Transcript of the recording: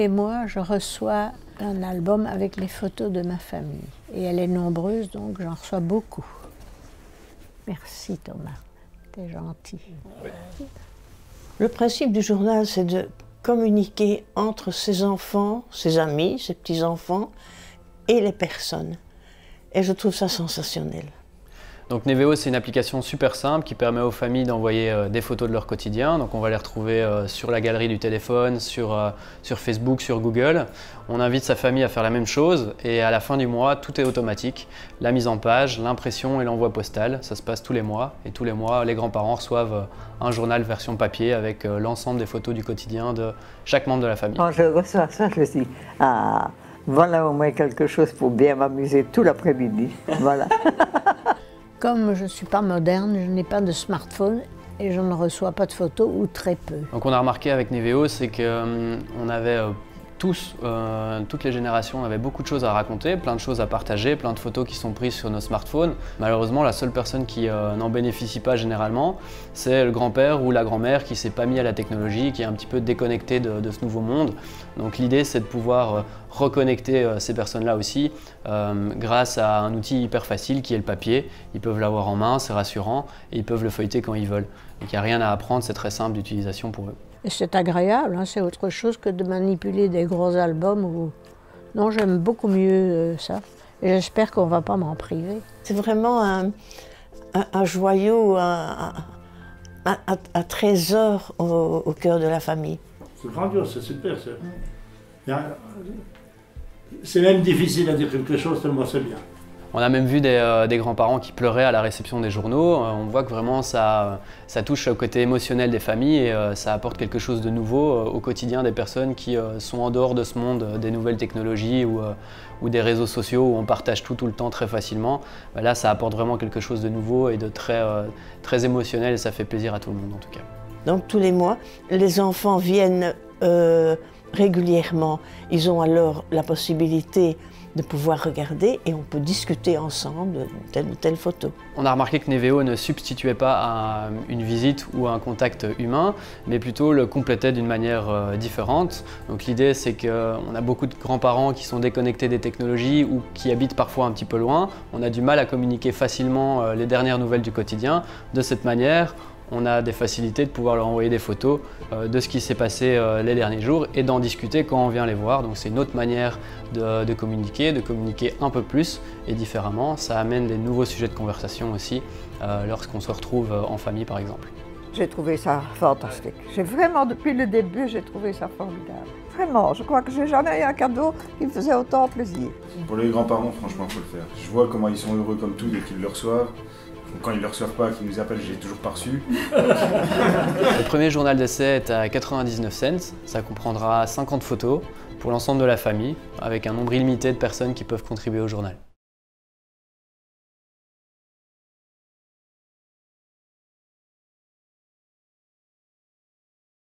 les mois, je reçois un album avec les photos de ma famille. Et elle est nombreuse, donc j'en reçois beaucoup. Merci Thomas, t'es gentil. Le principe du journal, c'est de communiquer entre ses enfants, ses amis, ses petits-enfants et les personnes. Et je trouve ça sensationnel. Donc Neveo, c'est une application super simple qui permet aux familles d'envoyer des photos de leur quotidien. Donc on va les retrouver sur la galerie du téléphone, sur Facebook, sur Google. On invite sa famille à faire la même chose et à la fin du mois, tout est automatique. La mise en page, l'impression et l'envoi postal, ça se passe tous les mois. Et tous les mois, les grands-parents reçoivent un journal version papier avec l'ensemble des photos du quotidien de chaque membre de la famille. Quand je reçois ça, je me dis, ah, voilà au moins quelque chose pour bien m'amuser tout l'après-midi. Voilà. Comme je ne suis pas moderne, je n'ai pas de smartphone et je ne reçois pas de photos ou très peu. Donc on a remarqué avec Neveo, c'est qu'on avait toutes les générations, on avait beaucoup de choses à raconter, plein de choses à partager, plein de photos qui sont prises sur nos smartphones. Malheureusement, la seule personne qui n'en bénéficie pas généralement, c'est le grand-père ou la grand-mère qui ne s'est pas mis à la technologie, qui est un petit peu déconnecté de ce nouveau monde. Donc l'idée, c'est de pouvoir reconnecter ces personnes-là aussi grâce à un outil hyper facile qui est le papier. Ils peuvent l'avoir en main, c'est rassurant, et ils peuvent le feuilleter quand ils veulent. Donc il n'y a rien à apprendre, c'est très simple d'utilisation pour eux. Et c'est agréable, hein, c'est autre chose que de manipuler des gros albums. Non, j'aime beaucoup mieux ça. Et j'espère qu'on ne va pas m'en priver. C'est vraiment un joyau, un trésor au cœur de la famille. C'est grandiose, c'est super. C'est même difficile à dire quelque chose tellement c'est bien. On a même vu des grands-parents qui pleuraient à la réception des journaux. On voit que vraiment ça touche au côté émotionnel des familles et ça apporte quelque chose de nouveau au quotidien des personnes qui sont en dehors de ce monde des nouvelles technologies ou des réseaux sociaux où on partage tout le temps très facilement. Là, ça apporte vraiment quelque chose de nouveau et de très émotionnel et ça fait plaisir à tout le monde en tout cas. Donc tous les mois, les enfants viennent régulièrement. Ils ont alors la possibilité de pouvoir regarder et on peut discuter ensemble de telle ou telle photo. On a remarqué que Neveo ne substituait pas à une visite ou à un contact humain, mais plutôt le complétait d'une manière différente. Donc l'idée, c'est qu'on a beaucoup de grands-parents qui sont déconnectés des technologies ou qui habitent parfois un petit peu loin. On a du mal à communiquer facilement les dernières nouvelles du quotidien. De cette manière, on a des facilités de pouvoir leur envoyer des photos de ce qui s'est passé les derniers jours et d'en discuter quand on vient les voir. Donc c'est une autre manière de communiquer un peu plus et différemment. Ça amène des nouveaux sujets de conversation aussi lorsqu'on se retrouve en famille par exemple. J'ai trouvé ça fantastique. J'ai vraiment, depuis le début, j'ai trouvé ça formidable. Vraiment, je crois que j'ai jamais eu un cadeau qui me faisait autant plaisir. Pour les grands-parents, franchement, il faut le faire. Je vois comment ils sont heureux comme tout dès qu'ils le reçoivent. Quand ils ne le reçoivent pas, qu'ils nous appellent, j'ai toujours pas reçu. Le premier journal d'essai est à 99 cents. Ça comprendra 50 photos pour l'ensemble de la famille, avec un nombre illimité de personnes qui peuvent contribuer au journal.